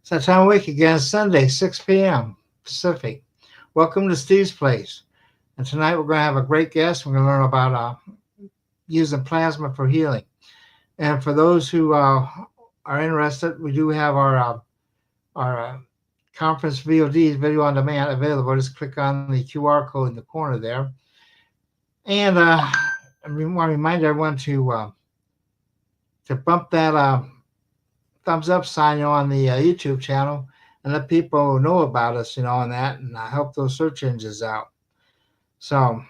It's that time of week again, Sunday, 6 p.m. Pacific. Welcome to Steve's Place. And tonight we're going to have a great guest. We're going to learn about using plasma for healing. And for those who are interested, we do have our conference VOD, video on demand, available. Just click on the QR code in the corner there. And I want to remind everyone to bump that thumbs up sign on the YouTube channel and let people know about us, on that, and help those search engines out. So,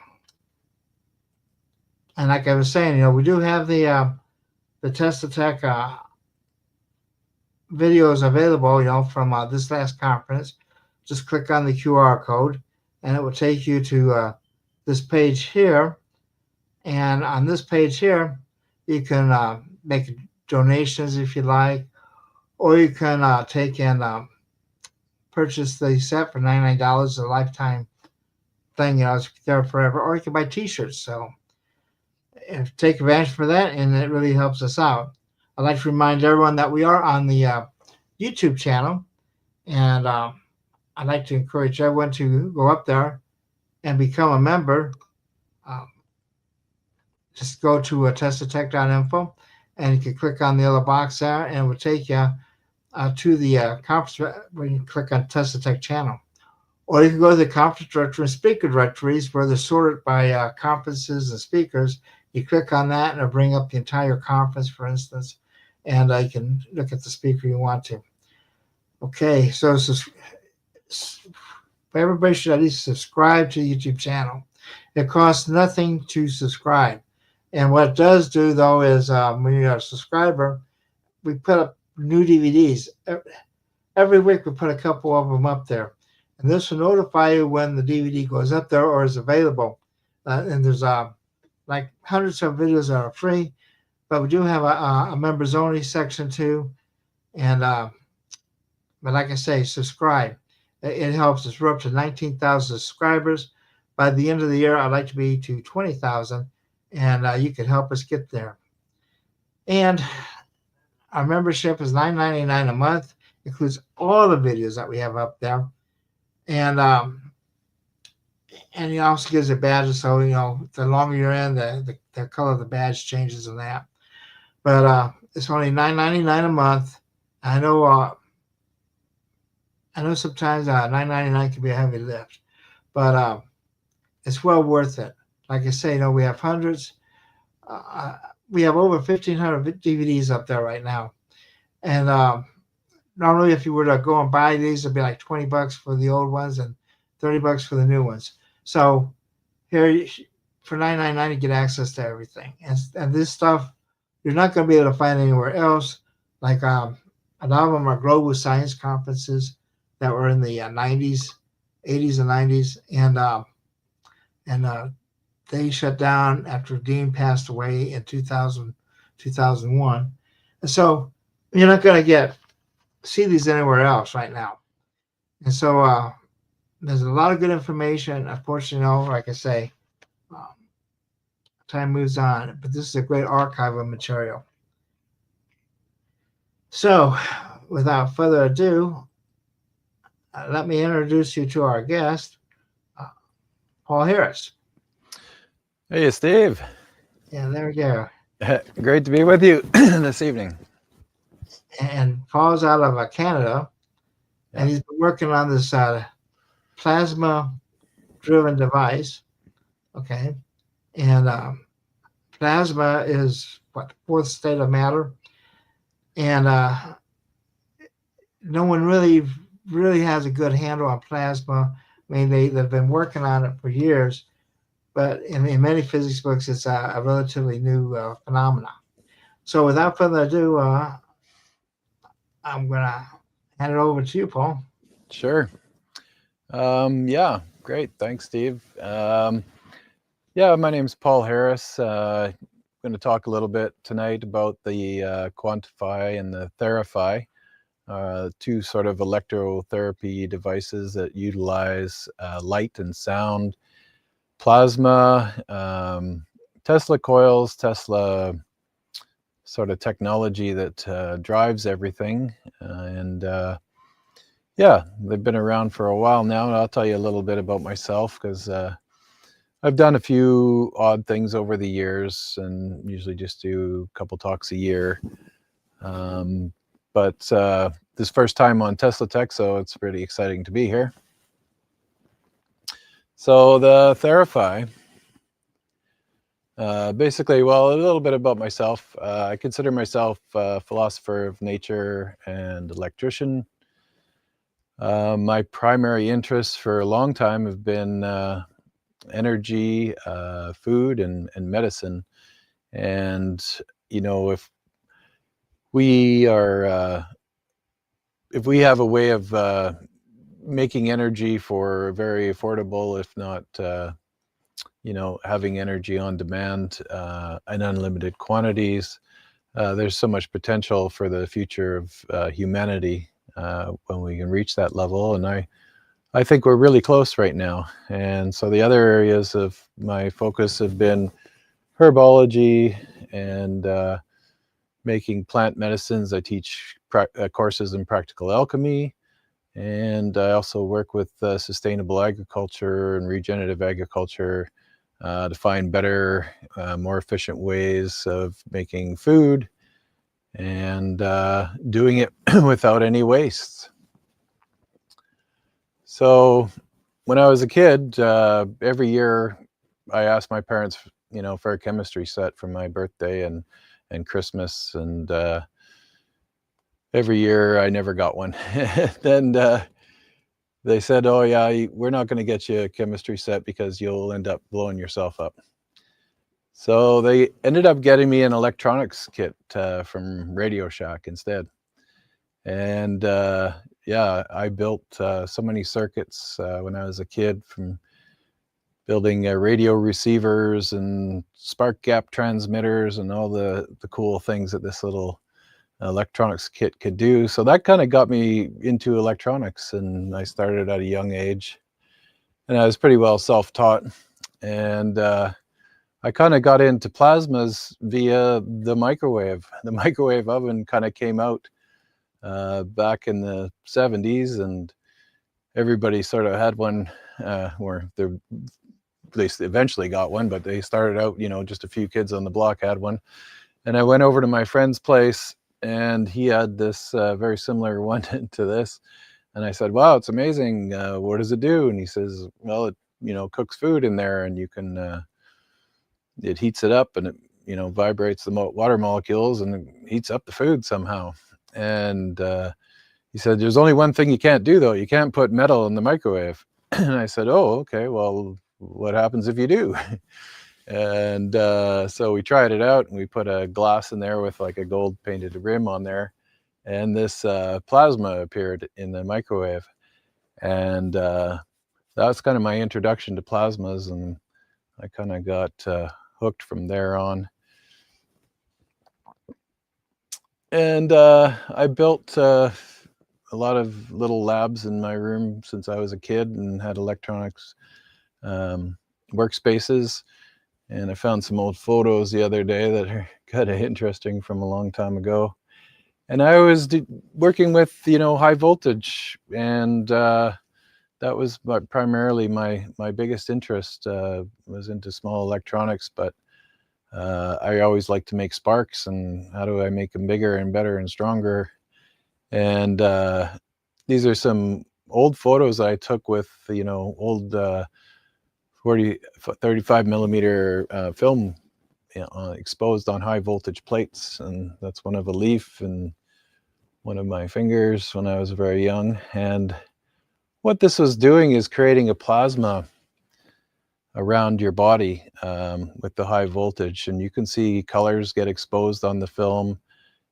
and like I was saying, we do have the Test Attack videos available, from this last conference. Just click on the QR code, and it will take you to this page here. And on this page here, you can make donations if you like, or you can take and purchase the set for $99, a lifetime thing, it's there forever, or you can buy t-shirts. So take advantage for that, and it really helps us out. I'd like to remind everyone that we are on the YouTube channel, and I'd like to encourage everyone to go up there and become a member. Just go to testatech.info, and you can click on the other box there, and it will take you to the conference when you click on Test Attack channel. Or you can go to the conference directory and speaker directories where they're sorted by conferences and speakers. You click on that, and it'll bring up the entire conference, for instance, and you can look at the speaker you want to. Okay, so everybody should at least subscribe to the YouTube channel. It costs nothing to subscribe. And what it does do, though, is when you're a subscriber, we put up new DVDs. Every week we put a couple of them up there. And this will notify you when the DVD goes up there or is available. And there's like hundreds of videos that are free, but we do have a members only section too. And but like I say, subscribe. It helps us. We're up to 19,000 subscribers. By the end of the year, I'd like to be to 20,000, and you can help us get there. And our membership is $9.99 a month. Includes all the videos that we have up there, and it also gives a badge. So the longer you're in, the color of the badge changes and that. But it's only $9.99 a month. I know sometimes $9.99 can be a heavy lift, but it's well worth it. Like I say, we have hundreds. We have over 1,500 DVDs up there right now, and normally if you were to go and buy these, it'd be like $20 for the old ones and $30 for the new ones. So here, for $9.99, you get access to everything, and this stuff you're not going to be able to find anywhere else. Like a lot of them are global science conferences that were in the 90s, 80s, and 90s, and they shut down after Dean passed away in 2000, 2001. And so you're not going to see these anywhere else right now. And so there's a lot of good information. Unfortunately, like I say, time moves on, but this is a great archive of material. So without further ado, let me introduce you to our guest, Paul Harris. Hey, Steve. Yeah, there we go. Great to be with you this evening. And Paul's out of Canada, and he's been working on this plasma-driven device. Okay, and plasma is the fourth state of matter, and no one really has a good handle on plasma. I mean, they've been working on it for years, but in many physics books, it's a relatively new phenomenon. So without further ado, I'm going to hand it over to you, Paul. Sure. Yeah, great. Thanks, Steve. Yeah, my name's Paul Harris. I'm going to talk a little bit tonight about the Quantaphi and the Theraphi, two sort of electrotherapy devices that utilize light and sound, plasma, Tesla coils, Tesla sort of technology that drives everything, and Yeah, they've been around for a while now, and I'll tell you a little bit about myself because I've done a few odd things over the years, and usually just do a couple talks a year. But this first time on Tesla Tech, so it's pretty exciting to be here. So the Theraphi, basically, well, a little bit about myself. I consider myself a philosopher of nature and electrician. My primary interests for a long time have been energy, food, and medicine. And if we have a way of making energy for very affordable, if not having energy on demand in unlimited quantities, there's so much potential for the future of humanity when we can reach that level. And I think we're really close right now. And so the other areas of my focus have been herbology and making plant medicines. I teach courses in practical alchemy, and I also work with sustainable agriculture and regenerative agriculture to find better, more efficient ways of making food and doing it without any waste. So when I was a kid, every year I asked my parents, for a chemistry set for my birthday and Christmas, and every year I never got one. Then they said, "Oh yeah, we're not going to get you a chemistry set because you'll end up blowing yourself up." So they ended up getting me an electronics kit from Radio Shack instead. And yeah, I built so many circuits when I was a kid, from building radio receivers and spark gap transmitters and all the cool things that this little electronics kit could do. So that kind of got me into electronics, and I started at a young age, and I was pretty well self-taught. And I kind of got into plasmas via the microwave. The microwave oven kind of came out back in the 70s, and everybody sort of had one, or they eventually got one, but they started out, just a few kids on the block had one. And I went over to my friend's place, and he had this very similar one to this. And I said, "Wow, it's amazing. What does it do?" And he says, "Well, it, cooks food in there, and you can, it heats it up, and it, vibrates the water molecules and it heats up the food somehow." And he said, "There's only one thing you can't do, though. You can't put metal in the microwave." And I said, "Oh, okay. Well, what happens if you do?" And so we tried it out, and we put a glass in there with like a gold painted rim on there, and this plasma appeared in the microwave. And that's kind of my introduction to plasmas, and I kind of got hooked from there on. And I built a lot of little labs in my room since I was a kid, and had electronics workspaces. And I found some old photos the other day that are kind of interesting from a long time ago. And I was working with, high voltage, and that was primarily my biggest interest, was into small electronics. But I always like to make sparks, and how do I make them bigger and better and stronger? And these are some old photos I took with, old 35 millimeter film, exposed on high voltage plates. And that's one of a leaf and one of my fingers when I was very young. And what this was doing is creating a plasma around your body with the high voltage. And you can see colors get exposed on the film,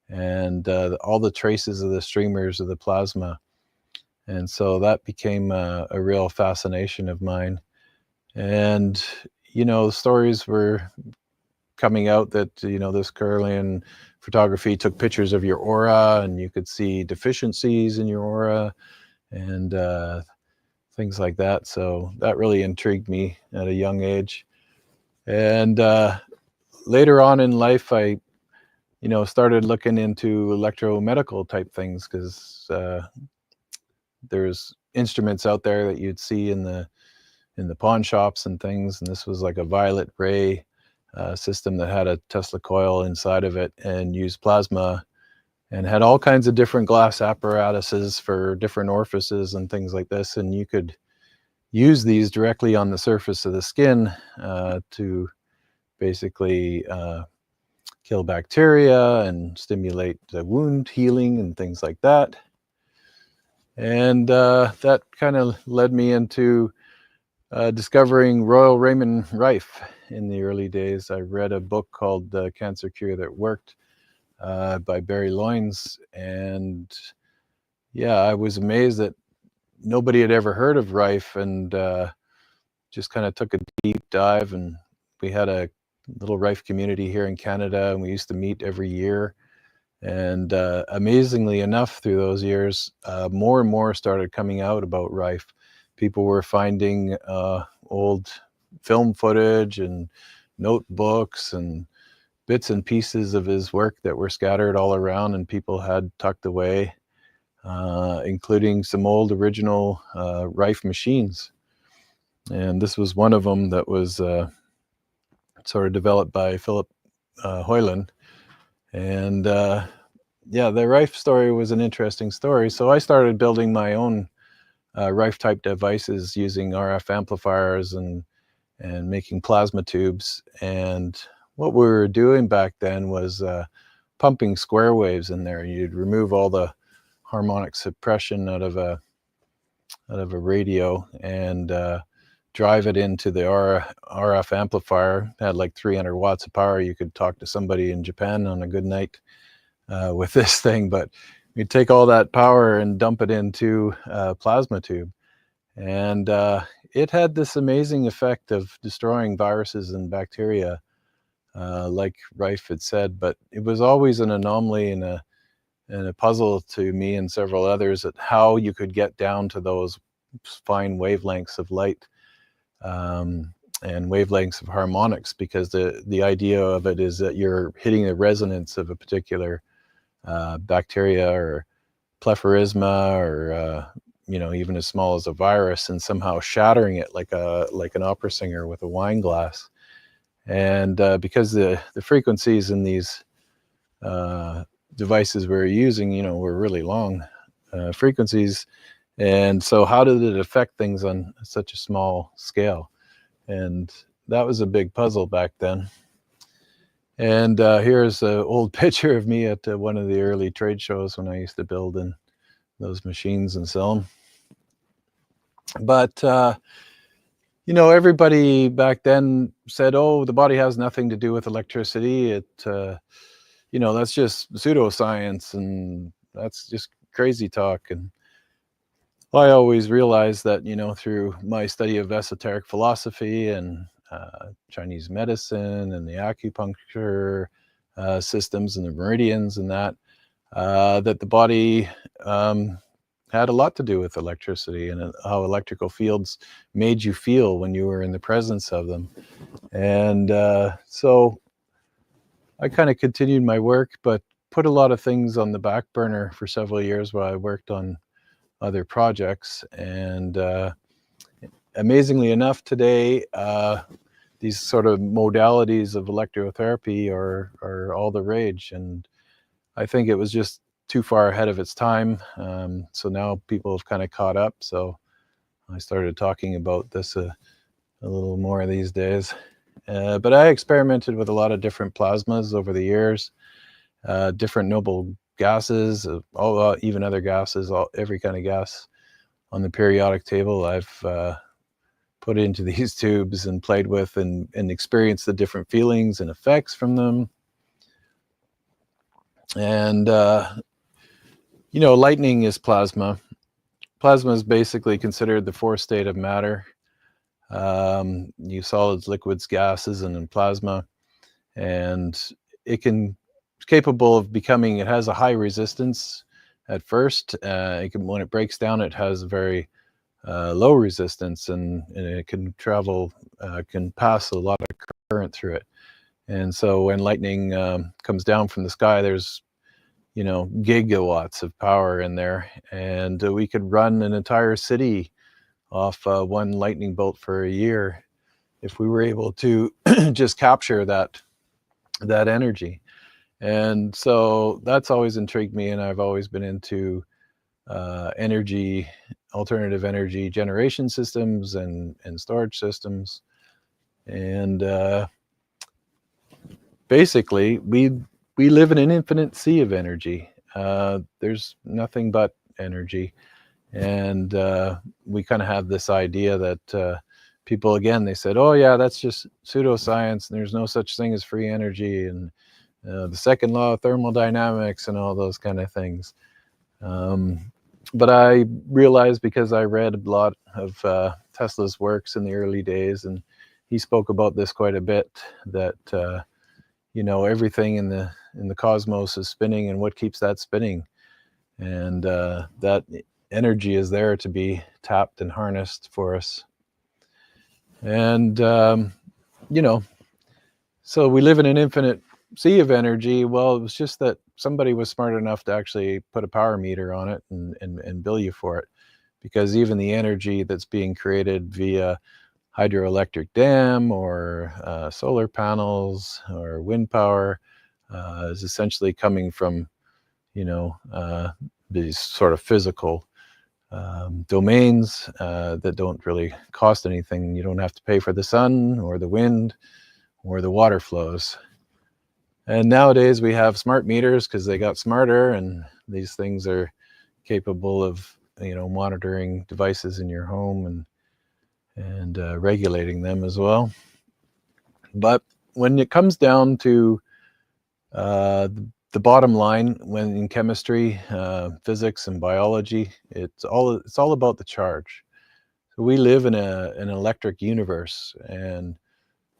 and all the traces of the streamers of the plasma. And so that became a real fascination of mine. And, stories were coming out that, this Kirlian photography took pictures of your aura, and you could see deficiencies in your aura and things like that. So that really intrigued me at a young age. And later on in life, I, started looking into electromedical type things, because there's instruments out there that you'd see in the pawn shops and things, and this was like a violet ray system that had a Tesla coil inside of it and used plasma, and had all kinds of different glass apparatuses for different orifices and things like this, and you could use these directly on the surface of the skin to basically kill bacteria and stimulate the wound healing and things like that. And that kind of led me into discovering Royal Raymond Rife in the early days. I read a book called Cancer Cure That Worked by Barry Loynes, and yeah, I was amazed that nobody had ever heard of Rife, and just kind of took a deep dive, and we had a little Rife community here in Canada, and we used to meet every year. And amazingly enough, through those years, more and more started coming out about Rife. People were finding old film footage and notebooks and bits and pieces of his work that were scattered all around and people had tucked away, including some old original Rife machines. And this was one of them that was sort of developed by Philip Hoyland. And yeah, the Rife story was an interesting story. So I started building my own Rife type devices using RF amplifiers and making plasma tubes. And what we were doing back then was pumping square waves in there. You'd remove all the harmonic suppression out of a radio and drive it into the RF amplifier. It had like 300 watts of power. You could talk to somebody in Japan on a good night with this thing, but we'd take all that power and dump it into a plasma tube. And it had this amazing effect of destroying viruses and bacteria, like Rife had said, but it was always an anomaly and a puzzle to me and several others at how you could get down to those fine wavelengths of light and wavelengths of harmonics, because the idea of it is that you're hitting the resonance of a particular bacteria or plepharisma or you know, even as small as a virus, and somehow shattering it like an opera singer with a wine glass. And because the frequencies in these devices we're using, you know, were really long frequencies, and so how did it affect things on such a small scale? And that was a big puzzle back then. And here's an old picture of me at one of the early trade shows when I used to build in those machines and sell them. But you know, everybody back then said, oh, the body has nothing to do with electricity. It you know, that's just pseudoscience and that's just crazy talk. And I always realized that, you know, through my study of esoteric philosophy and Chinese medicine and the acupuncture systems and the meridians and that, that the body had a lot to do with electricity and how electrical fields made you feel when you were in the presence of them. And so I kind of continued my work, but put a lot of things on the back burner for several years while I worked on other projects. And amazingly enough, today, these sort of modalities of electrotherapy are all the rage. And I think it was just too far ahead of its time. So now people have kind of caught up. So I started talking about this a little more these days. But I experimented with a lot of different plasmas over the years, different noble gases, even other gases, every kind of gas on the periodic table I've put into these tubes and played with and experienced the different feelings and effects from them. And you know, lightning is plasma. Plasma is basically considered the fourth state of matter. You solids, liquids, gases, and then plasma. And it's capable of becoming, it has a high resistance at first. When it breaks down, it has a very low resistance, and it can travel, can pass a lot of current through it. And so when lightning comes down from the sky, there's gigawatts of power in there, and we could run an entire city off one lightning bolt for a year if we were able to just capture that energy. And so that's always intrigued me, and I've always been into alternative energy generation systems and storage systems. And basically, we live in an infinite sea of energy. There's nothing but energy. And we kind of have this idea that people, again, they said, oh yeah, that's just pseudoscience, and there's no such thing as free energy, and the second law of thermodynamics and all those kind of things. But I realized, because I read a lot of Tesla's works in the early days, and he spoke about this quite a bit, that everything in the cosmos is spinning, and what keeps that spinning, and that energy is there to be tapped and harnessed for us. And so we live in an infinite sea of energy. Well, it was just that somebody was smart enough to actually put a power meter on it and bill you for it, because even the energy that's being created via hydroelectric dam or solar panels or wind power is essentially coming from these sort of physical domains that don't really cost anything. You don't have to pay for the sun or the wind or the water flows. And nowadays we have smart meters because they got smarter, and these things are capable of monitoring devices in your home and regulating them as well. But when it comes down to the bottom line, when in chemistry, physics, and biology, it's all about the charge. So we live in an electric universe, and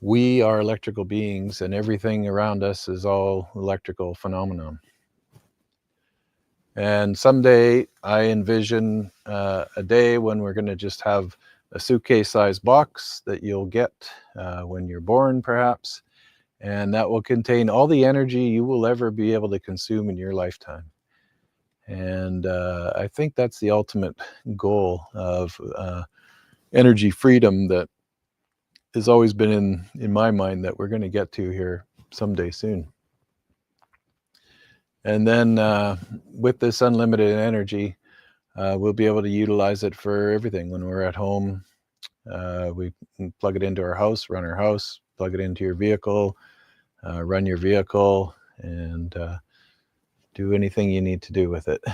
we are electrical beings, and everything around us is all electrical phenomenon. And someday I envision a day when we're going to just have a suitcase-sized box that you'll get when you're born, perhaps, and that will contain all the energy you will ever be able to consume in your lifetime. And I think that's the ultimate goal of energy freedom that has always been in my mind, that we're going to get to here someday soon. And then with this unlimited energy, we'll be able to utilize it for everything. When we're at home, we can plug it into our house, run our house, plug it into your vehicle, run your vehicle, and do anything you need to do with it.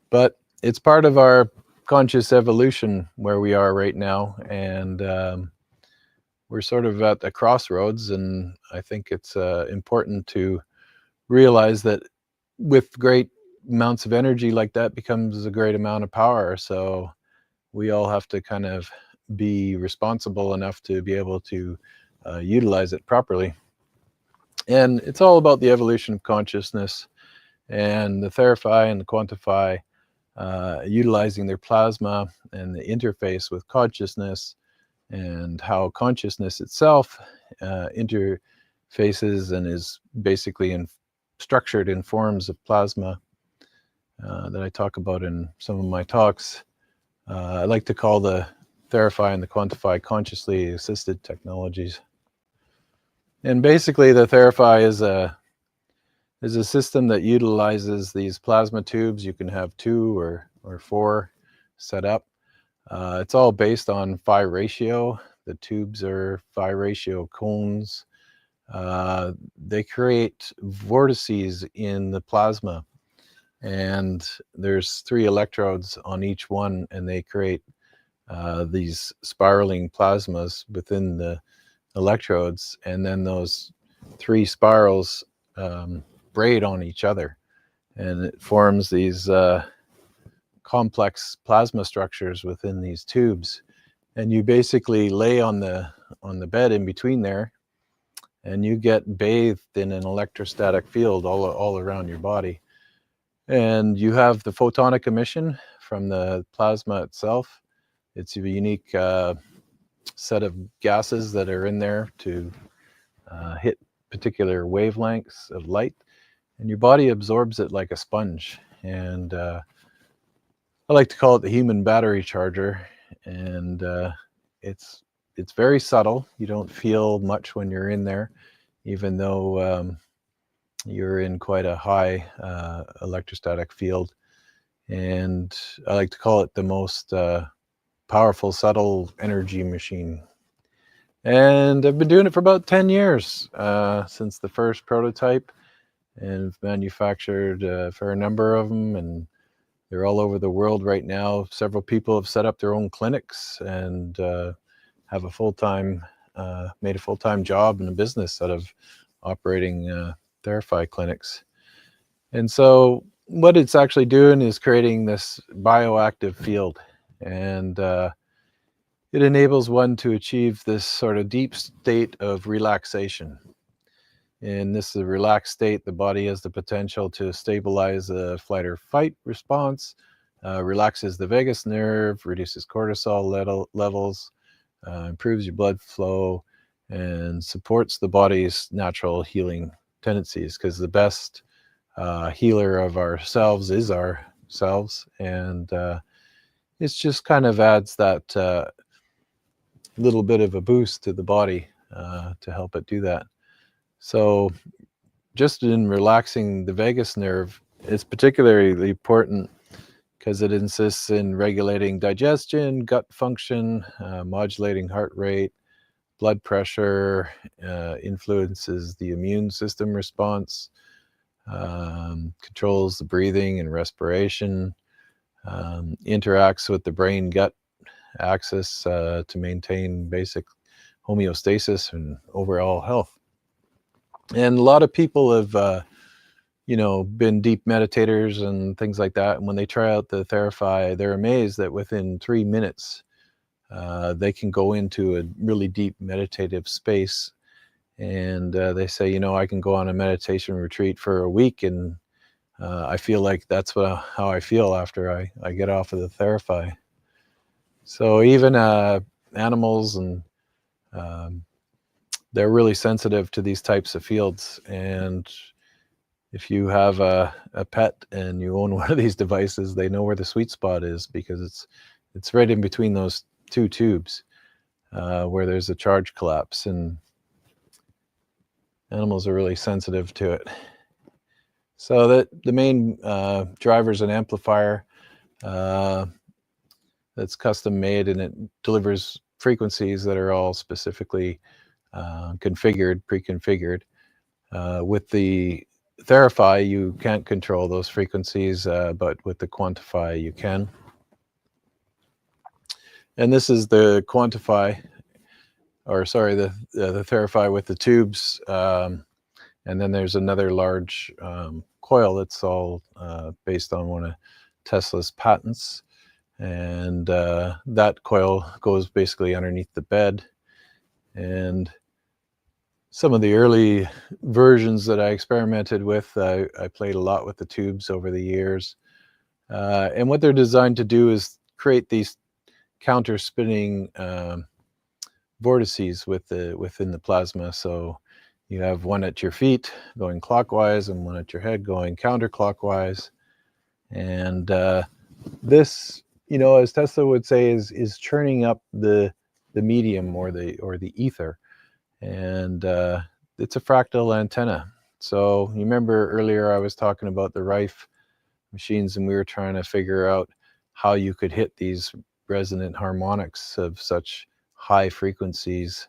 But it's part of our conscious evolution where we are right now, and we're sort of at a crossroads, and I think it's important to realize that with great amounts of energy like that becomes a great amount of power. So we all have to kind of be responsible enough to be able to utilize it properly. And it's all about the evolution of consciousness, and the Theraphi and the Quantaphi utilizing their plasma and the interface with consciousness, and how consciousness itself interfaces and is basically structured in forms of plasma that I talk about in some of my talks. I like to call the Theraphi and the Quantaphi consciously assisted technologies. And basically the Theraphi is a system that utilizes these plasma tubes. You can have 2 or 4 set up. It's all based on Phi ratio. The tubes are Phi ratio cones. They create vortices in the plasma, and there's 3 electrodes on each one, and they create these spiraling plasmas within the electrodes, and then those 3 spirals braid on each other, and it forms these complex plasma structures within these tubes. And you basically lay on the bed in between there, and you get bathed in an electrostatic field all around your body. And you have the photonic emission from the plasma itself. It's a unique set of gases that are in there to hit particular wavelengths of light. and your body absorbs it like a sponge. And I like to call it the human battery charger. And it's very subtle. You don't feel much when you're in there, even though you're in quite a high electrostatic field. And I like to call it the most powerful, subtle energy machine. And I've been doing it for about 10 years, since the first prototype, and I've manufactured a fair number of them, and they're all over the world right now. Several people have set up their own clinics and have a full-time, made a full-time job and a business out of operating Theraphi clinics. And so what it's actually doing is creating this bioactive field, and it enables one to achieve this sort of deep state of relaxation. In this relaxed state, the body has the potential to stabilize the flight or fight response, relaxes the vagus nerve, reduces cortisol levels, improves your blood flow, and supports the body's natural healing tendencies, because the best healer of ourselves is ourselves. And it just kind of adds that little bit of a boost to the body to help it do that. So just in relaxing the vagus nerve, it's particularly important because it assists in regulating digestion, gut function, modulating heart rate, blood pressure, influences the immune system response, controls the breathing and respiration, interacts with the brain-gut axis to maintain basic homeostasis and overall health. And a lot of people have been deep meditators and things like that, and when they try out the Theraphi, they're amazed that within 3 minutes they can go into a really deep meditative space. And they say, I can go on a meditation retreat for a week, and I feel like that's how I feel after I get off of the Theraphi. So even animals, and they're really sensitive to these types of fields. And if you have a pet and you own one of these devices, they know where the sweet spot is, because it's right in between those two tubes where there's a charge collapse, and animals are really sensitive to it. So that the main driver is an amplifier that's custom made, and it delivers frequencies that are all specifically pre-configured. With the Theraphi, you can't control those frequencies, but with the Quantaphi, you can. And this is the Quantaphi, or sorry, the Theraphi with the tubes. And then there's another large coil that's all based on one of Tesla's patents. And that coil goes basically underneath the bed. And some of the early versions that I experimented with, I played a lot with the tubes over the years. And what they're designed to do is create these counter-spinning vortices within the plasma. So you have one at your feet going clockwise and one at your head going counterclockwise. And this, as Tesla would say, is churning up the medium or the ether. And it's a fractal antenna. So you remember earlier I was talking about the Rife machines, and we were trying to figure out how you could hit these resonant harmonics of such high frequencies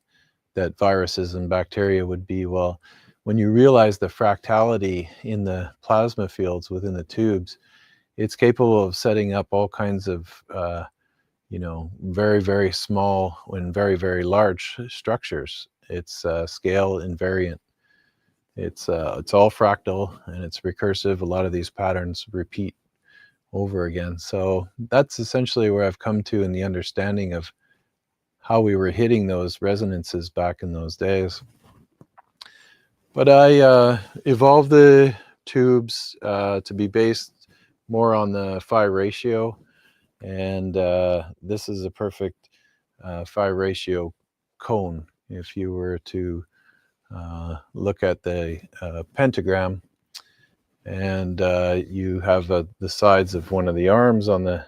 that viruses and bacteria would be. Well, when you realize the fractality in the plasma fields within the tubes, it's capable of setting up all kinds of very, very small and very, very large structures. It's scale invariant. It's all fractal, and it's recursive. A lot of these patterns repeat over again. So that's essentially where I've come to in the understanding of how we were hitting those resonances back in those days. But I evolved the tubes to be based more on the phi ratio, and this is a perfect phi ratio cone. If you were to look at the pentagram, and you have the sides of one of the arms on the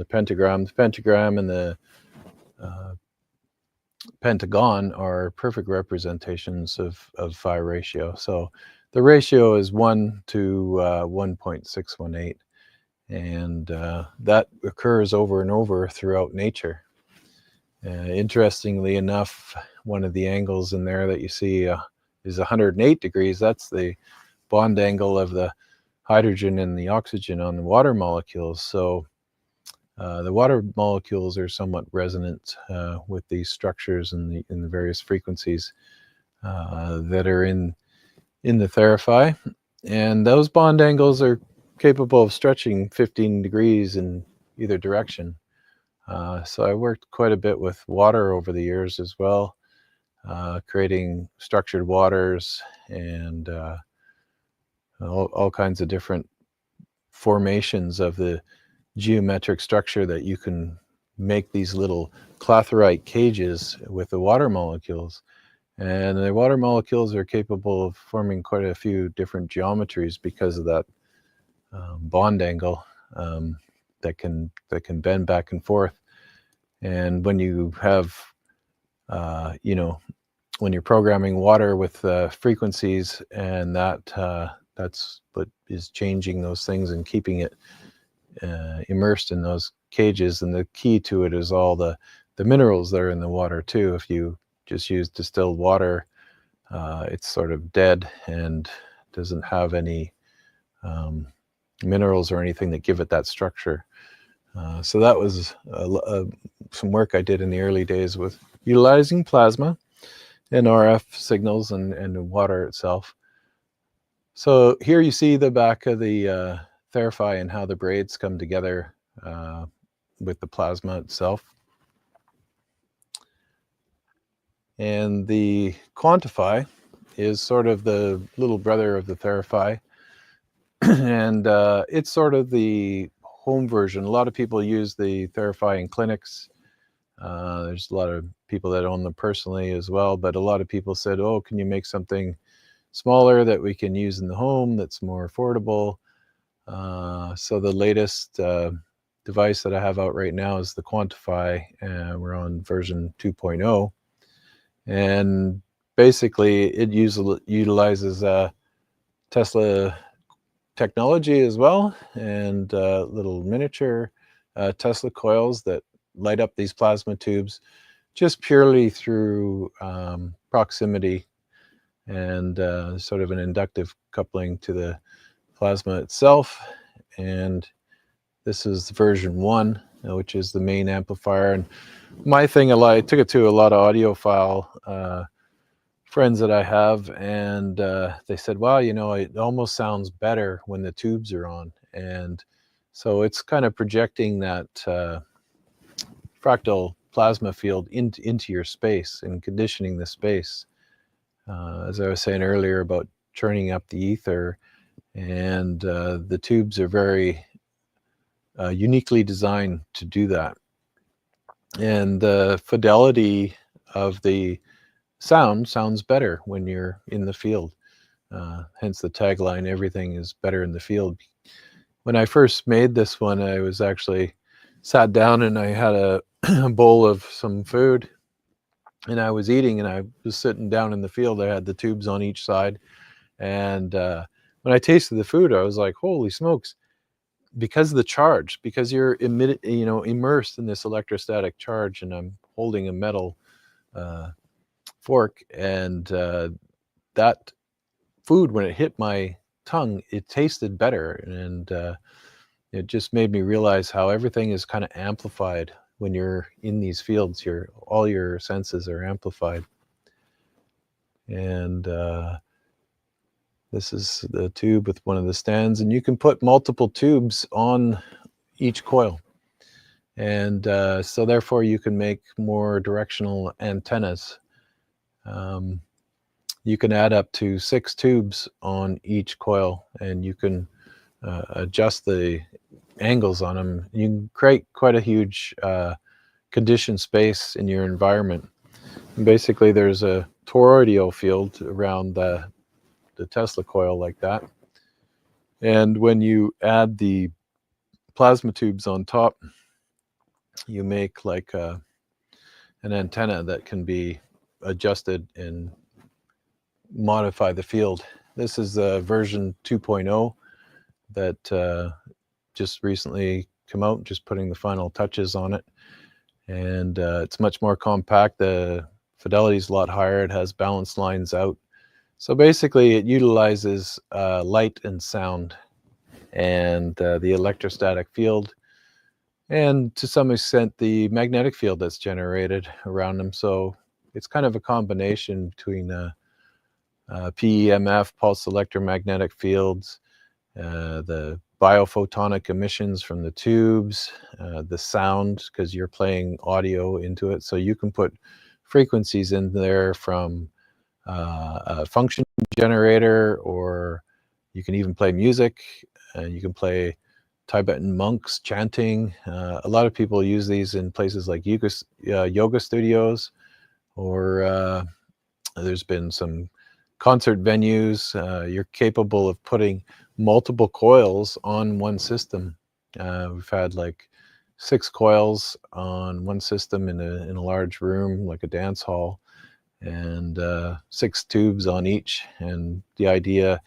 pentagram. The pentagram and the pentagon are perfect representations of phi ratio. So the ratio is 1 to 1.618, and that occurs over and over throughout nature. Interestingly enough, one of the angles in there that you see is 108 degrees. That's the bond angle of the hydrogen and the oxygen on the water molecules. So the water molecules are somewhat resonant with these structures in the various frequencies that are in the Theraphi, and those bond angles are capable of stretching 15 degrees in either direction. So I worked quite a bit with water over the years as well, creating structured waters and all kinds of different formations of the geometric structure that you can make these little clathrite cages with the water molecules. And the water molecules are capable of forming quite a few different geometries because of that bond angle that can bend back and forth. And when you have, when you're programming water with frequencies, and that's what is changing those things and keeping it immersed in those cages. And the key to it is all the minerals that are in the water too. If you just use distilled water, it's sort of dead and doesn't have any minerals or anything that give it that structure. So that was some work I did in the early days with utilizing plasma and RF signals and water itself. So here you see the back of the Theraphi and how the braids come together with the plasma itself. And the Quantaphi is sort of the little brother of the Theraphi, and it's sort of the home version. A lot of people use the Theraphi in clinics. There's a lot of people that own them personally as well, but a lot of people said, oh, can you make something smaller that we can use in the home that's more affordable? So the latest device that I have out right now is the Quantaphi, and we're on version 2.0. And basically it utilizes Tesla technology as well, and little miniature Tesla coils that light up these plasma tubes just purely through proximity and sort of an inductive coupling to the plasma itself. And this is version 1, which is the main amplifier. And my thing, I took it to a lot of audiophile friends that I have, and they said, wow, it almost sounds better when the tubes are on. And so it's kind of projecting that fractal plasma field into your space and conditioning the space. As I was saying earlier about churning up the ether, and the tubes are very uniquely designed to do that. And the fidelity of the sounds better when you're in the field. Hence the tagline, everything is better in the field. When I first made this one, I was actually sat down and I had a bowl of some food, and I was eating, and I was sitting down in the field. I had the tubes on each side, and when I tasted the food, I was like, holy smokes, because of the charge, because you're immersed in this electrostatic charge, and I'm holding a metal fork, and that food, when it hit my tongue, it tasted better. And it just made me realize how everything is kind of amplified when you're in these fields. All your senses are amplified. And this is the tube with one of the stands, and you can put multiple tubes on each coil. And so therefore you can make more directional antennas. You can add up to 6 tubes on each coil, and you can adjust the angles on them. You can create quite a huge conditioned space in your environment. And basically there's a toroidal field around the Tesla coil like that. And when you add the plasma tubes on top, you make like an antenna that can be adjusted and modify the field. This is version 2.0 that just recently come out, just putting the final touches on it. And it's much more compact. The fidelity is a lot higher. It has balanced lines out. So basically it utilizes light and sound and the electrostatic field, and to some extent the magnetic field that's generated around them. So it's kind of a combination between PEMF, pulse electromagnetic fields, the biophotonic emissions from the tubes, the sound, because you're playing audio into it. So you can put frequencies in there from a function generator, or you can even play music, and you can play Tibetan monks chanting. A lot of people use these in places like yoga studios, or there's been some concert venues. You're capable of putting multiple coils on one system. We've had like 6 coils on one system in a large room, like a dance hall, and 6 tubes on each. And the idea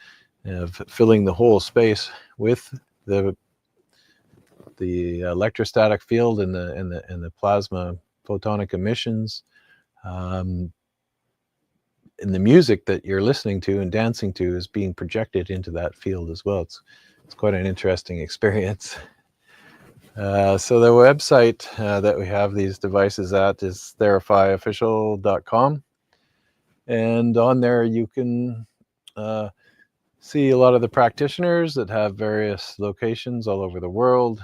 of filling the whole space with the electrostatic field and the plasma photonic emissions, and the music that you're listening to and dancing to is being projected into that field as well. It's quite an interesting experience. So the website that we have these devices at is theraphiofficial.com, and on there you can see a lot of the practitioners that have various locations all over the world,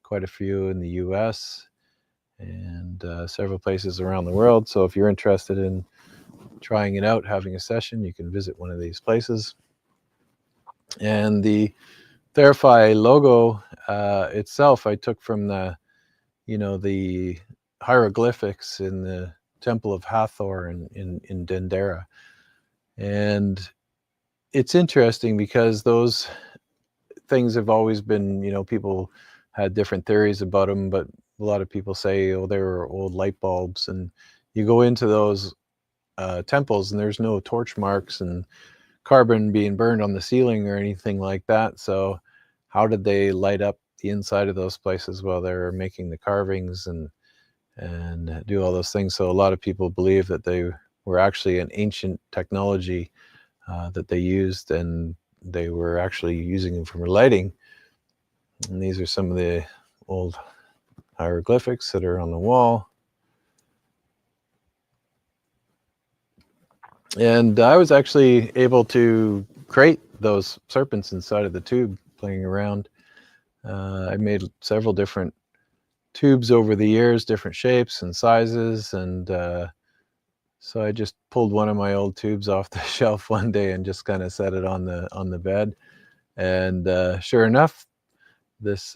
quite a few in the US, and several places around the world. So if you're interested in trying it out, having a session, you can visit one of these places. And the Theraphi logo itself, I took from the hieroglyphics in the Temple of Hathor in Dendera. And it's interesting because those things have always been, people had different theories about them, but a lot of people say, oh, they were old light bulbs. And you go into those temples and there's no torch marks and carbon being burned on the ceiling or anything like that. So how did they light up the inside of those places while they were making the carvings and do all those things? So a lot of people believe that they were actually an ancient technology that they used, and they were actually using them for lighting. And these are some of the old hieroglyphics that are on the wall. And I was actually able to create those serpents inside of the tube playing around. I made several different tubes over the years, different shapes and sizes, and so I just pulled one of my old tubes off the shelf one day and just kind of set it on the bed, and sure enough, this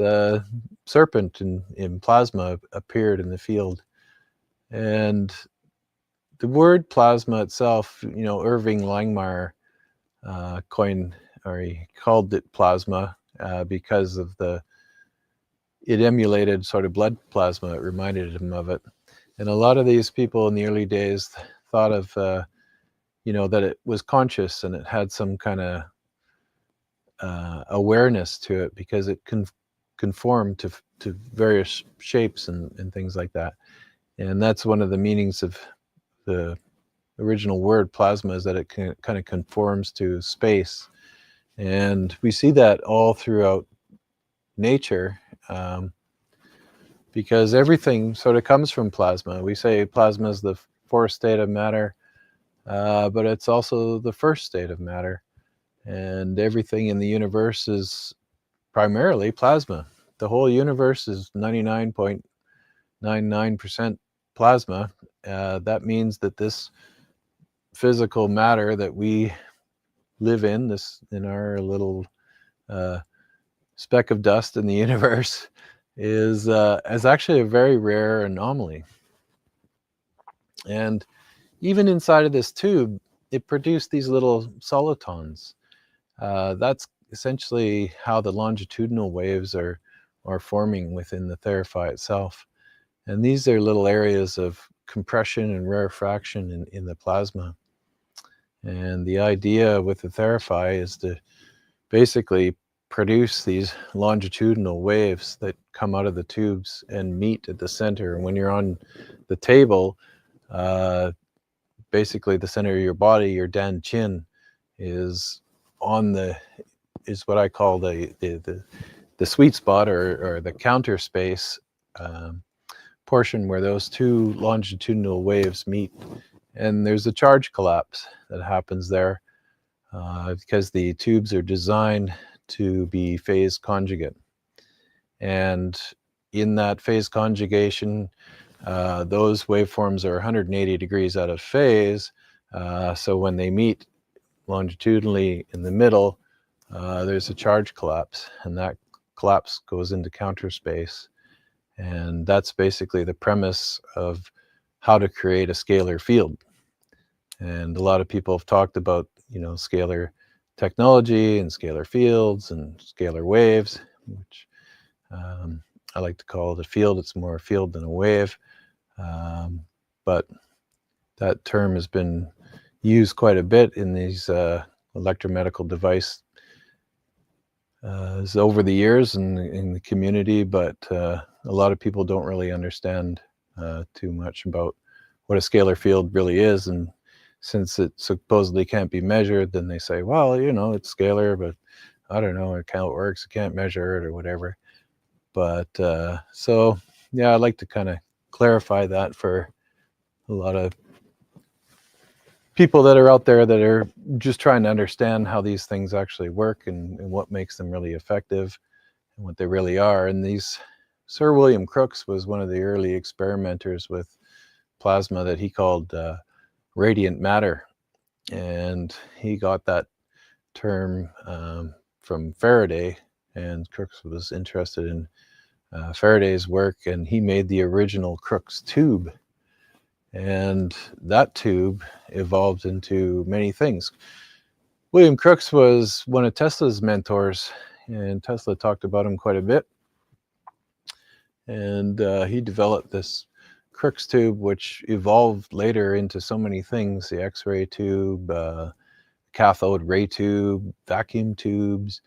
serpent in plasma appeared in the field. And the word plasma itself, Irving Langmuir coined, or he called it plasma because of it emulated sort of blood plasma. It reminded him of it. And a lot of these people in the early days thought of, that it was conscious and it had some kind of awareness to it, because it conformed to various shapes and things like that. And that's one of the meanings of the original word plasma, is that it kind of conforms to space. And we see that all throughout nature, because everything sort of comes from plasma. We say plasma is the fourth state of matter, but it's also the first state of matter. And everything in the universe is primarily plasma. The whole universe is 99.99% plasma. That means that this physical matter that we live in our little speck of dust in the universe is actually a very rare anomaly. And even inside of this tube, it produced these little solitons. That's essentially how the longitudinal waves are forming within the Theraphi itself. And these are little areas of compression and rarefaction in the plasma. And the idea with the Theraphi is to basically produce these longitudinal waves that come out of the tubes and meet at the center. And when you're on the table, basically the center of your body, your Dan chin, is what I call the sweet spot, or the counter space portion where those two longitudinal waves meet. And there's a charge collapse that happens there because the tubes are designed to be phase conjugate. And in that phase conjugation, those waveforms are 180 degrees out of phase. So when they meet longitudinally in the middle, there's a charge collapse, and that collapse goes into counter space. And that's basically the premise of how to create a scalar field. And a lot of people have talked about, scalar technology and scalar fields and scalar waves, which I like to call it a field. It's more a field than a wave. But that term has been used quite a bit in these electromedical device over the years in the community, but a lot of people don't really understand too much about what a scalar field really is. And since it supposedly can't be measured, then they say, well, it's scalar, but I don't know how it works. I can't measure it or whatever. But so, yeah, I'd like to kind of clarify that for a lot of people that are out there that are just trying to understand how these things actually work and what makes them really effective and what they really are. And Sir William Crookes was one of the early experimenters with plasma that he called radiant matter. And he got that term from Faraday, and Crookes was interested in Faraday's work, and he made the original Crookes tube. And that tube evolved into many things. William Crookes was one of Tesla's mentors, and Tesla talked about him quite a bit. And he developed this Crookes tube, which evolved later into so many things: the X-ray tube, cathode ray tube, vacuum tubes,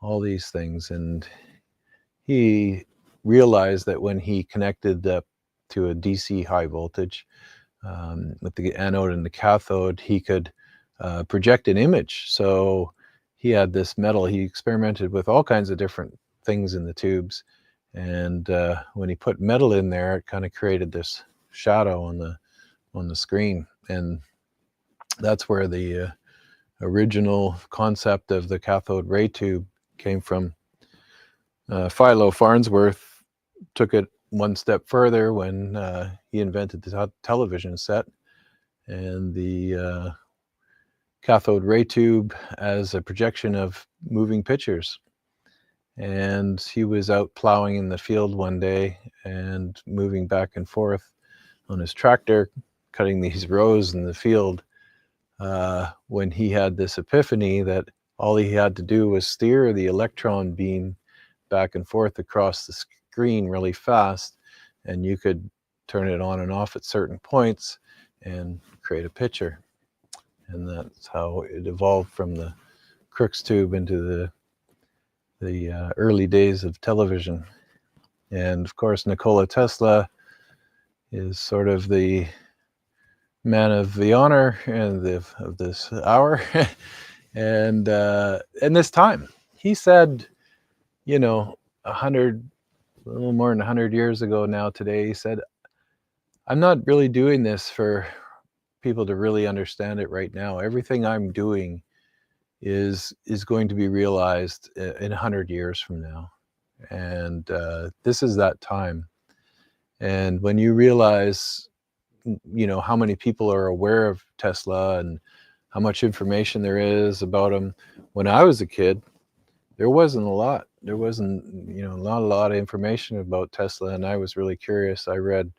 all these things. And he realized that when he connected to a DC high voltage with the anode and the cathode, he could project an image. So he had this metal. He experimented with all kinds of different things in the tubes. And when he put metal in there, it kind of created this shadow on the screen. And that's where the original concept of the cathode ray tube came from. Philo Farnsworth took it one step further when he invented the television set and the cathode ray tube as a projection of moving pictures. And he was out plowing in the field one day and moving back and forth on his tractor, cutting these rows in the field, when he had this epiphany that all he had to do was steer the electron beam back and forth across the screen really fast, and you could turn it on and off at certain points and create a picture. And that's how it evolved from the Crookes tube into the early days of television. And of course, Nikola Tesla is sort of the man of the honor and of this hour. And this time, he said, a little more than 100 years ago now today, he said, I'm not really doing this for people to really understand it right now. Everything I'm doing is going to be realized in 100 years from now. And this is that time. And when you realize, how many people are aware of Tesla and how much information there is about him. When I was a kid, there wasn't a lot. There wasn't, not a lot of information about Tesla, and I was really curious. I read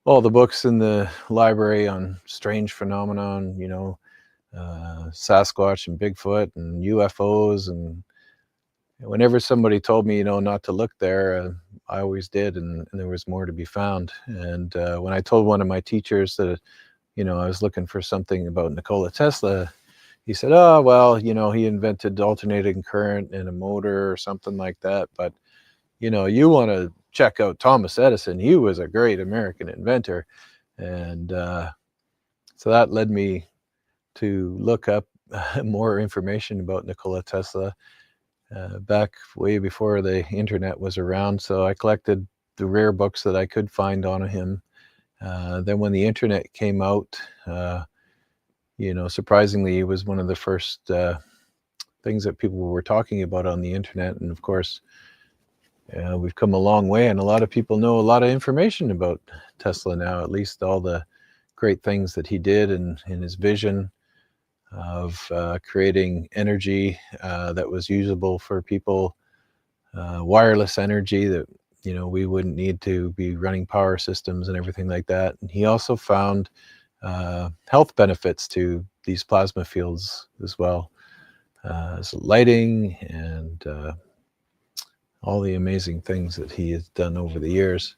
all the books in the library on strange phenomenon, Sasquatch and Bigfoot and UFOs, and whenever somebody told me, not to look there, I always did, and there was more to be found. And when I told one of my teachers that, I was looking for something about Nikola Tesla, he said, "Oh, well, he invented alternating current in a motor or something like that. But, you want to check out Thomas Edison. He was a great American inventor." And so that led me to look up more information about Nikola Tesla. Back way before the internet was around. So I collected the rare books that I could find on him. Then when the internet came out, surprisingly, it was one of the first things that people were talking about on the internet. And of course, we've come a long way, and a lot of people know a lot of information about Tesla now, at least all the great things that he did and in his vision of creating energy that was usable for people, wireless energy that we wouldn't need to be running power systems and everything like that. And he also found health benefits to these plasma fields as well, as lighting and all the amazing things that he has done over the years.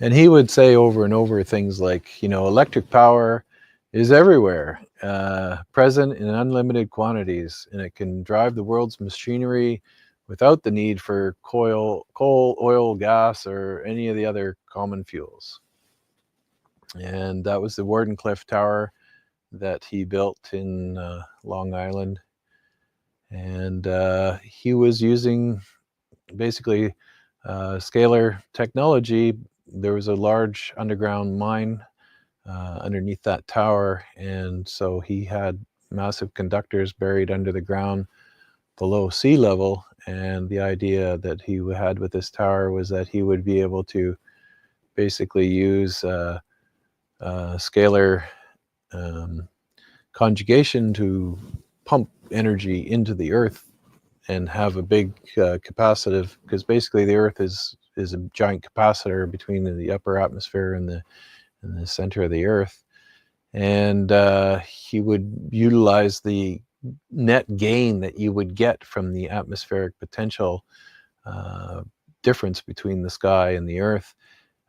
And he would say over and over things like, electric power is everywhere, present in unlimited quantities, and it can drive the world's machinery without the need for coal, oil, gas, or any of the other common fuels. And that was the Wardenclyffe Tower that he built in Long Island. And he was using basically scalar technology. There was a large underground mine underneath that tower, and so he had massive conductors buried under the ground below sea level. And the idea that he had with this tower was that he would be able to basically use scalar conjugation to pump energy into the earth and have a big capacitive, because basically the earth is a giant capacitor between the upper atmosphere and the center of the earth. And he would utilize the net gain that you would get from the atmospheric potential difference between the sky and the earth,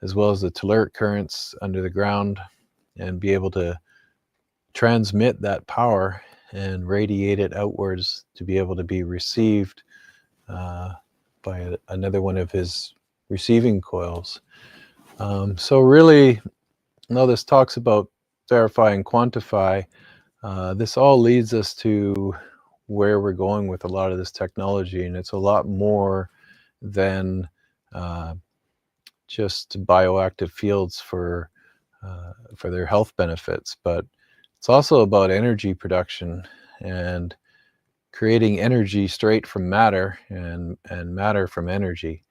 as well as the telluric currents under the ground, and be able to transmit that power and radiate it outwards to be able to be received by another one of his receiving coils. So really, now this talks about Theraphi and Quantaphi. This all leads us to where we're going with a lot of this technology, and it's a lot more than just bioactive fields for their health benefits, but it's also about energy production and creating energy straight from matter and matter from energy.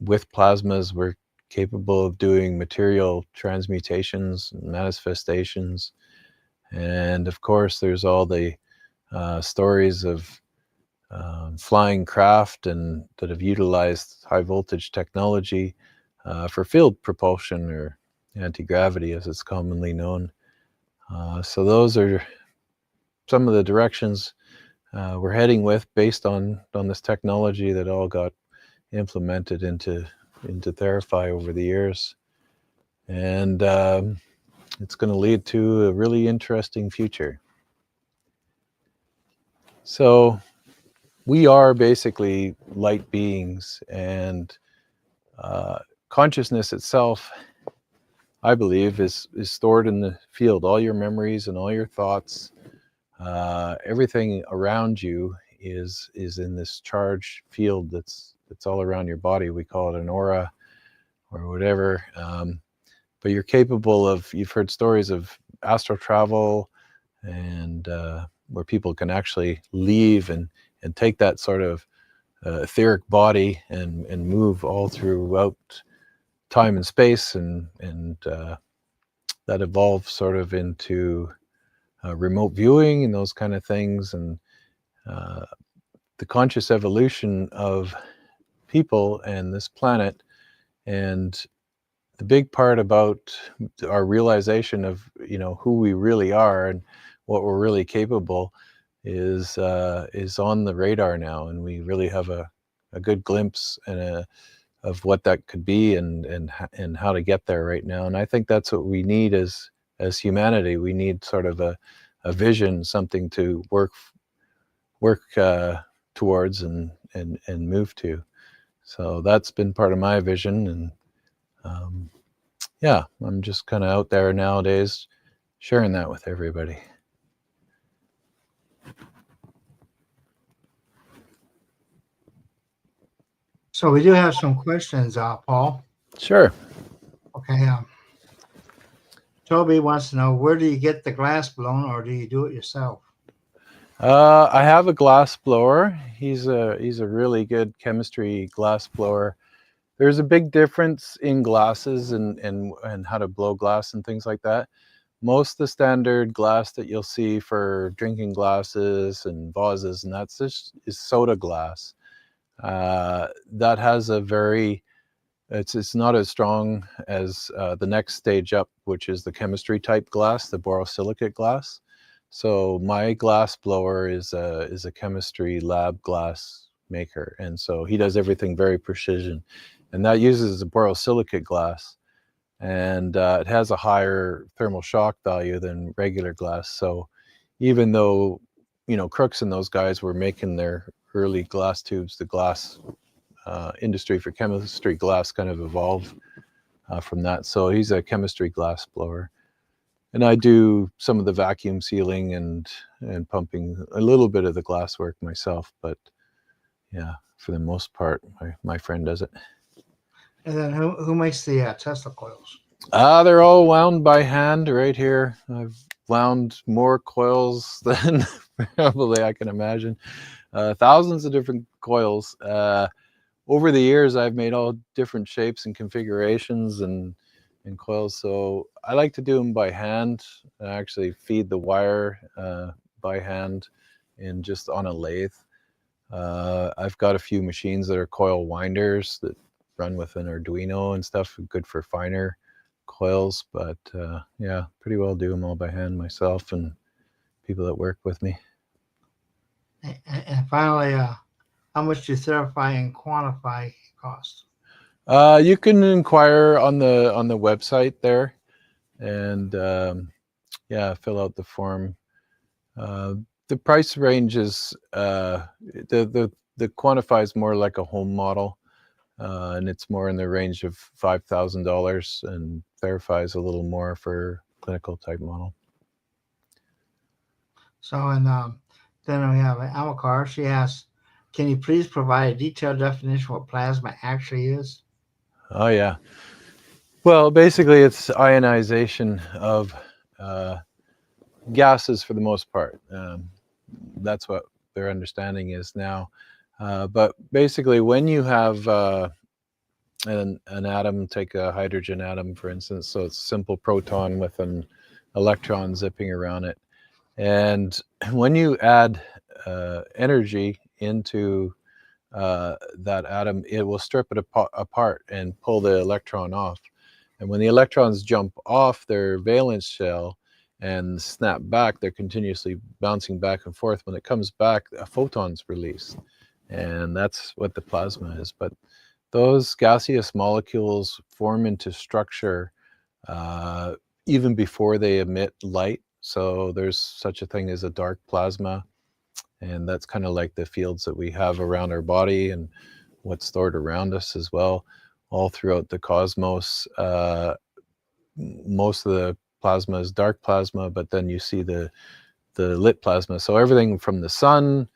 With plasmas, we're capable of doing material transmutations, manifestations, and of course there's all the stories of flying craft and that have utilized high voltage technology for field propulsion, or anti-gravity as it's commonly known. So those are some of the directions we're heading with, based on this technology that all got implemented into Theraphi over the years. And it's going to lead to a really interesting future. So we are basically light beings, and consciousness itself, I believe, is stored in the field. All your memories and all your thoughts, everything around you is in this charged field that's all around your body. We call it an aura or whatever. But you're capable of, you've heard stories of astral travel, and where people can actually leave and take that sort of etheric body and move all throughout time and space, and that evolves sort of into remote viewing and those kind of things. And the conscious evolution of people and this planet, and the big part about our realization of who we really are and what we're really capable is on the radar now, and we really have a good glimpse of what that could be and how to get there right now. And I think that's what we need as humanity. We need sort of a vision, something to work towards and move to. So that's been part of my vision, and yeah, I'm just kind of out there nowadays sharing that with everybody. So we do have some questions, Paul. Sure. Okay. Toby wants to know, where do you get the glass blown, or do you do it yourself? I have a glass blower. He's a really good chemistry glass blower. There's a big difference in glasses and how to blow glass and things like that. Most of the standard glass that you'll see for drinking glasses and vases and that's just is soda glass. That has a very, it's not as strong as the next stage up, which is the chemistry type glass, the borosilicate glass. So my glass blower is a chemistry lab glass maker, and so he does everything very precision, and that uses a borosilicate glass, and it has a higher thermal shock value than regular glass. So even though, you know, Crooks and those guys were making their early glass tubes, the glass industry for chemistry glass kind of evolved from that. So he's a chemistry glass blower. And I do some of the vacuum sealing and pumping, a little bit of the glass work myself, but yeah, for the most part, my friend does it. And then who makes the Tesla coils? They're all wound by hand right here. I've wound more coils than probably I can imagine. Thousands of different coils. Over the years, I've made all different shapes and configurations and coils. So I like to do them by hand. I actually feed the wire by hand and just on a lathe. I've got a few machines that are coil winders that run with an Arduino and stuff, good for finer coils. But yeah, pretty well do them all by hand myself and people that work with me. And finally, how much do Therapy and Quantaphi cost? You can inquire on the website there, and yeah, fill out the form. The price range is the Quantaphi is more like a home model, and it's more in the range of $5,000, and Therapy is a little more for clinical type model. So, and then we have Amakar. She asks, can you please provide a detailed definition of what plasma actually is? Oh yeah. Well, basically, it's ionization of gases for the most part. That's what their understanding is now. But basically, when you have an atom, take a hydrogen atom, for instance, so it's a simple proton with an electron zipping around it. And when you add energy into that atom, it will strip it apart and pull the electron off. And when the electrons jump off their valence shell and snap back, they're continuously bouncing back and forth. When it comes back, a photon's released. And that's what the plasma is. But those gaseous molecules form into structure even before they emit light. So there's such a thing as a dark plasma. And that's kind of like the fields that we have around our body and what's stored around us as well, all throughout the cosmos. Most of the plasma is dark plasma, but then you see the lit plasma. So everything from the sun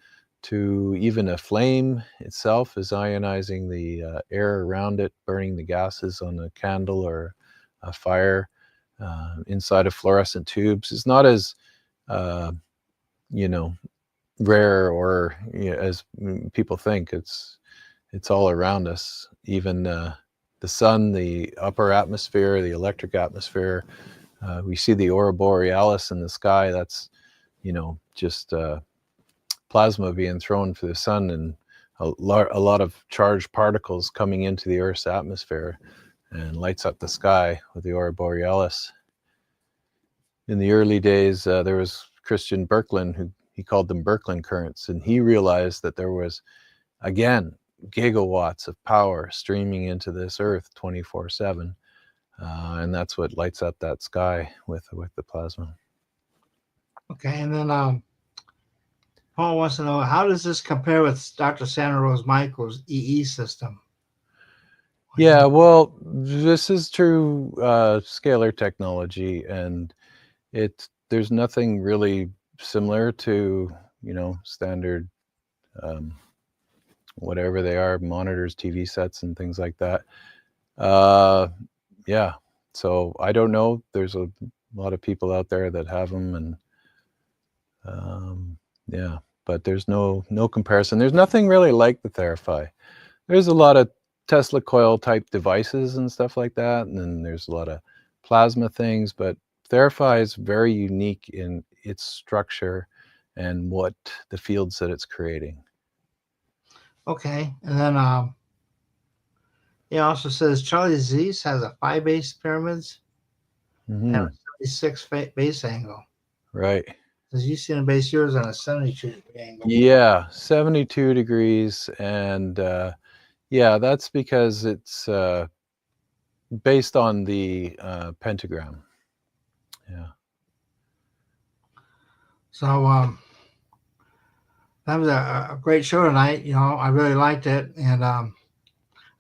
to even a flame itself is ionizing the air around it, burning the gases on a candle or a fire inside of fluorescent tubes. It's not as, you know, rare or, you know, as people think. It's all around us. Even the sun, the upper atmosphere, the electric atmosphere. We see the aurora borealis in the sky. That's, you know, just plasma being thrown for the sun and a lot of charged particles coming into the Earth's atmosphere and lights up the sky with the aurora borealis. In the early days, there was Christian Birkeland, who he called them Birkeland currents, and he realized that there was, again, gigawatts of power streaming into this Earth 24/7, and that's what lights up that sky with the plasma. Okay, and then Paul wants to know, how does this compare with Dr. Sandra Rose Michael's EE system? Yeah, well, this is true scalar technology, and there's nothing really similar to, standard whatever they are, monitors, TV sets, and things like that. Yeah, so I don't know. There's a lot of people out there that have them, and yeah, but there's no comparison. There's nothing really like the Theraphi. There's a lot of Tesla coil type devices and stuff like that, and then there's a lot of plasma things, but Theraphi is very unique in its structure and what the fields that it's creating. Okay, and then he also says Charlie Zeiss has a phi-base pyramids and a 76 base angle. Right. Does you see the base yours on a 72 angle? Yeah, 72 degrees, and yeah, that's because it's based on the pentagram. Yeah. So that was a great show tonight. I really liked it, and I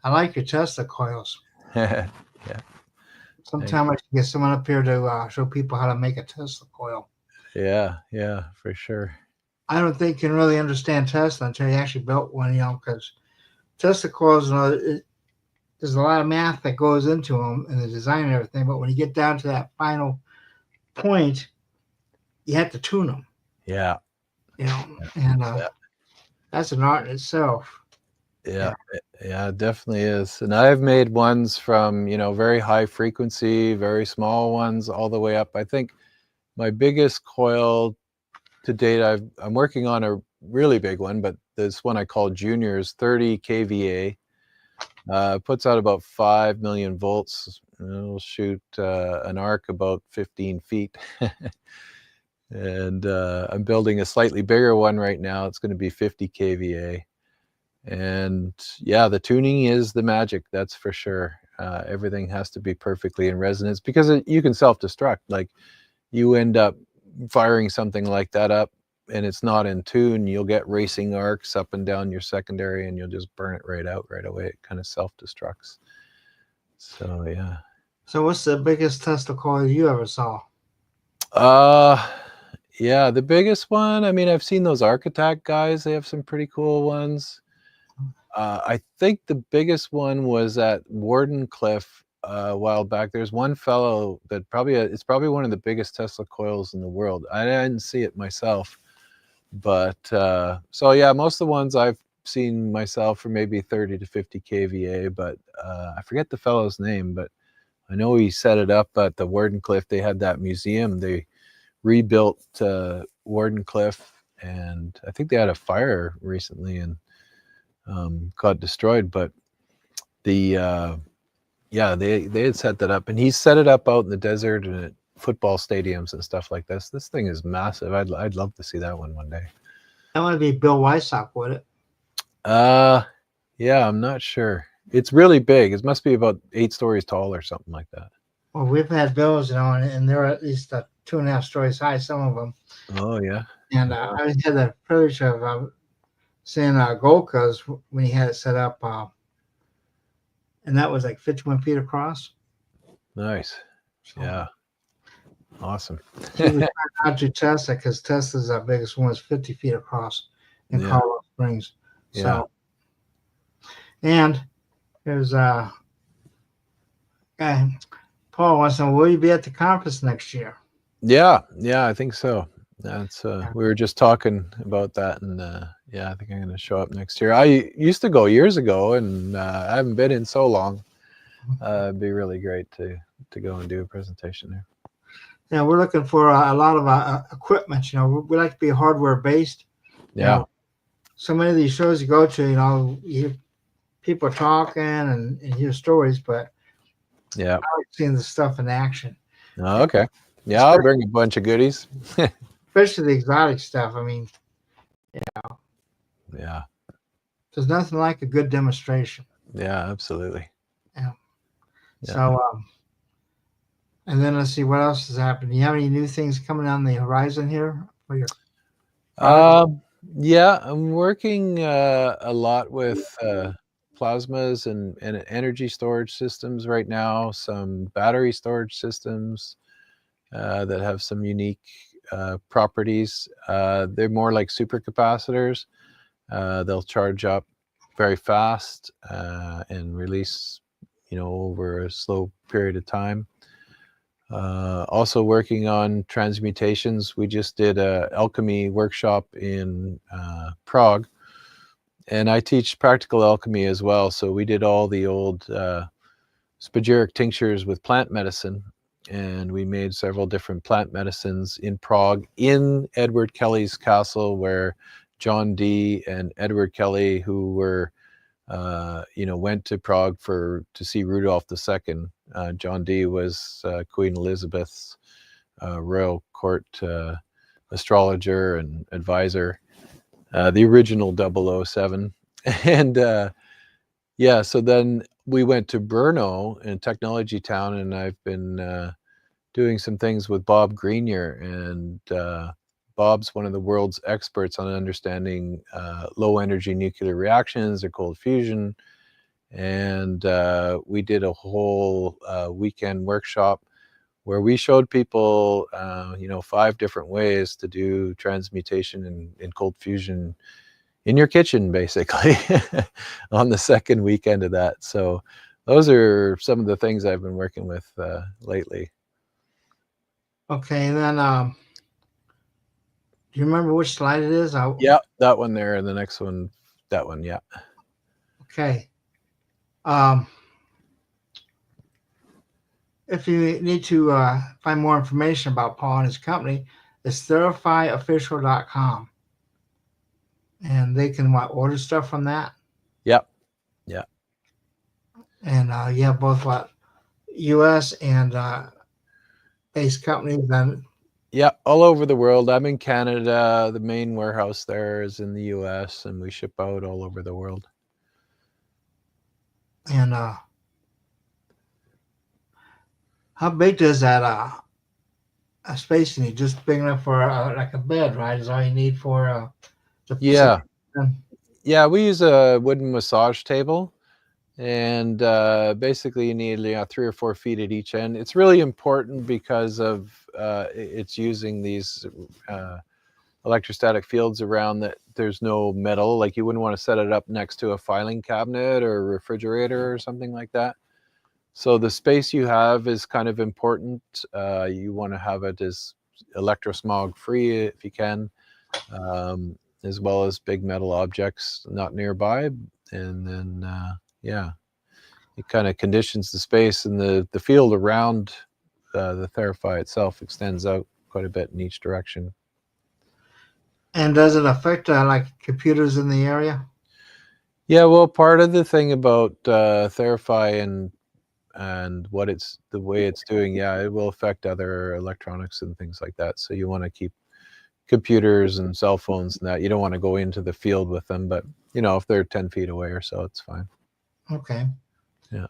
like your Tesla coils. Yeah. Sometime I should get someone up here to show people how to make a Tesla coil. Yeah, for sure. I don't think you can really understand Tesla until you actually built one, because Tesla coils, there's a lot of math that goes into them and the design and everything. But when you get down to that final point, you have to tune them. Yeah. And that's an art in itself. Yeah, it definitely is. And I've made ones from, very high frequency, very small ones, all the way up. I think my biggest coil to date, I'm working on a really big one, but this one I call Junior is 30 kVA. Puts out about 5 million volts. It'll shoot an arc about 15 feet. And I'm building a slightly bigger one right now. It's going to be 50 kVA. And yeah, the tuning is the magic, that's for sure. Everything has to be perfectly in resonance, because you can self-destruct. Like, you end up firing something like that up and it's not in tune, you'll get racing arcs up and down your secondary, and you'll just burn it right out right away. It kind of self-destructs. So yeah. So what's the biggest Tesla coil you ever saw? Yeah, the biggest one, I mean, I've seen those Architect guys. They have some pretty cool ones. I think the biggest one was at Wardenclyffe a while back. There's one fellow that it's probably one of the biggest Tesla coils in the world. I didn't see it myself, but so yeah, most of the ones I've seen myself are maybe 30 to 50 kVA, but I forget the fellow's name, but I know he set it up at the Wardenclyffe. They had that museum. They rebuilt Wardenclyffe, and I think they had a fire recently and got destroyed, but they had set that up, and he set it up out in the desert and at football stadiums and stuff like this. This thing is massive. I'd love to see that one day. That would be Bill Weissach, would it? Yeah, I'm not sure. It's really big. It must be about 8 stories tall or something like that. Well, we've had Bills, and they're at least 2.5 stories high, some of them. Oh yeah. And I had the privilege of seeing Golka's when he had it set up, and that was like 51 feet across. Nice. So, yeah. Awesome. He was trying to Tesla, because Tesla's our biggest one, is 50 feet across in Colorado Springs. So, and there's Paul wants to know, will you be at the conference next year? Yeah, I think so. That's we were just talking about that, and yeah, I think I'm going to show up next year. I used to go years ago, and I haven't been in so long. It'd be really great to go and do a presentation there. Yeah, we're looking for a lot of equipment. We like to be hardware based. Yeah. So many of these shows you go to, you hear people talking and hear stories, but I like seeing the stuff in action. Oh, okay. Yeah, I'll bring a bunch of goodies. especially the exotic stuff. I mean, Yeah. there's nothing like a good demonstration. Yeah, absolutely. Yeah. Yeah. So, and then let's see what else has happened. Do you have any new things coming on the horizon here for your product? Yeah, I'm working a lot with plasmas and energy storage systems right now, some battery storage systems that have some unique properties. They're more like supercapacitors. They'll charge up very fast and release, over a slow period of time. Also working on transmutations. We just did a alchemy workshop in Prague, and I teach practical alchemy as well. So we did all the old spagyric tinctures with plant medicine, and we made several different plant medicines in Prague, in Edward Kelly's castle, where John Dee and Edward Kelly, who were went to Prague to see Rudolph II. John Dee was Queen Elizabeth's royal court astrologer and advisor, the original 007. And so then we went to Brno in Technology Town, and I've been doing some things with Bob Grenier, and Bob's one of the world's experts on understanding low energy nuclear reactions or cold fusion. And we did a whole weekend workshop where we showed people, 5 different ways to do transmutation and cold fusion in your kitchen, basically, on the second weekend of that. So those are some of the things I've been working with lately. Okay, and then do you remember which slide it is? Yeah, that one there, and the next one, that one, yeah. Okay. If you need to find more information about Paul and his company, it's therapyofficial.com. And they can order stuff from that. Yep. Yeah. And you have both U.S. and based companies. Then Yeah, all over the world. I'm in Canada. The main warehouse there is in the US, and we ship out all over the world. And how big does that a space you need? Just big enough for like a bed, right? Is all you need for the Yeah. Yeah, we use a wooden massage table, and basically you need 3 or 4 feet at each end. It's really important because of it's using these electrostatic fields around that. There's no metal, like you wouldn't want to set it up next to a filing cabinet or a refrigerator or something like that. So the space you have is kind of important. You want to have it as electrosmog free if you can, as well as big metal objects not nearby. And then it kind of conditions the space, and the field around the Theraphi itself extends out quite a bit in each direction. And does it affect like computers in the area? Yeah, well, part of the thing about Theraphi and what the way it's doing, it will affect other electronics and things like that. So you want to keep computers and cell phones and that. You don't want to go into the field with them, but if they're 10 feet away or so, it's fine. Okay. Yeah.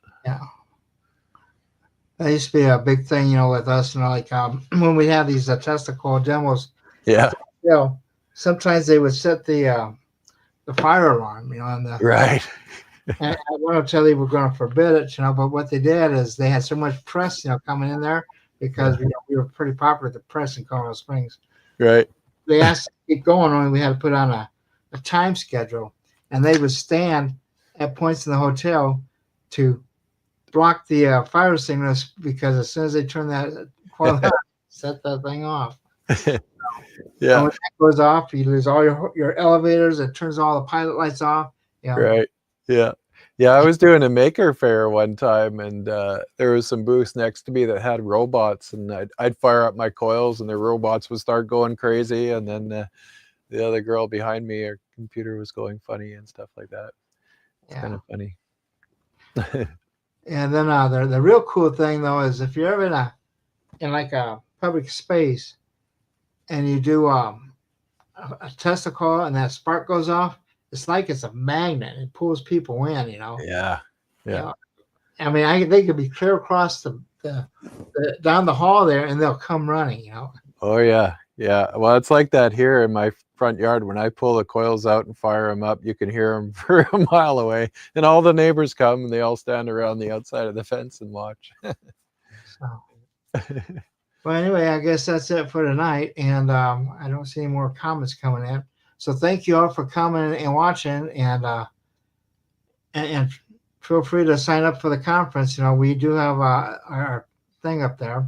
That used to be a big thing, with us, like when we have these testicle demos. Yeah. Sometimes they would set the fire alarm, and Right. and I want to tell you we're going to forbid it, but what they did is they had so much press, coming in there because we were pretty popular at the press in Colorado Springs. Right. They asked to keep going, only we had to put on a time schedule, and they would stand at points in the hotel to block the fire signals, because as soon as they turn that coil on, set that thing off. Yeah. And when that goes off, you lose all your elevators. It turns all the pilot lights off. Right. Yeah. I was doing a maker fair one time, and there was some booths next to me that had robots, and I'd fire up my coils, and the robots would start going crazy, and then the other girl behind me, her computer was going funny and stuff like that. It's kind of funny. And then the real cool thing though is if you're ever in like a public space, and you do a Tesla coil and that spark goes off, it's like it's a magnet. It pulls people in, Yeah. You Yeah. know, I mean, they could be clear across the down the hall there, and they'll come running. Oh yeah. Yeah. Well, it's like that here in my front yard. When I pull the coils out and fire them up, you can hear them for a mile away, and all the neighbors come and they all stand around the outside of the fence and watch. So, well, anyway, I guess that's it for tonight, and I don't see any more comments coming in. So thank you all for coming and watching, and feel free to sign up for the conference. We do have our thing up there,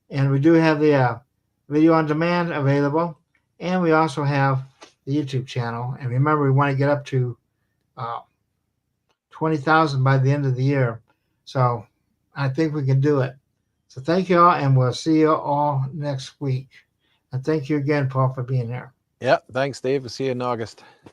and we do have the video on demand available, and we also have the YouTube channel. And remember, we want to get up to 20,000 by the end of the year, so I think we can do it. So thank you all, and we'll see you all next week. And thank you again, Paul, for being here. Yeah. Thanks, Dave. We'll see you in August.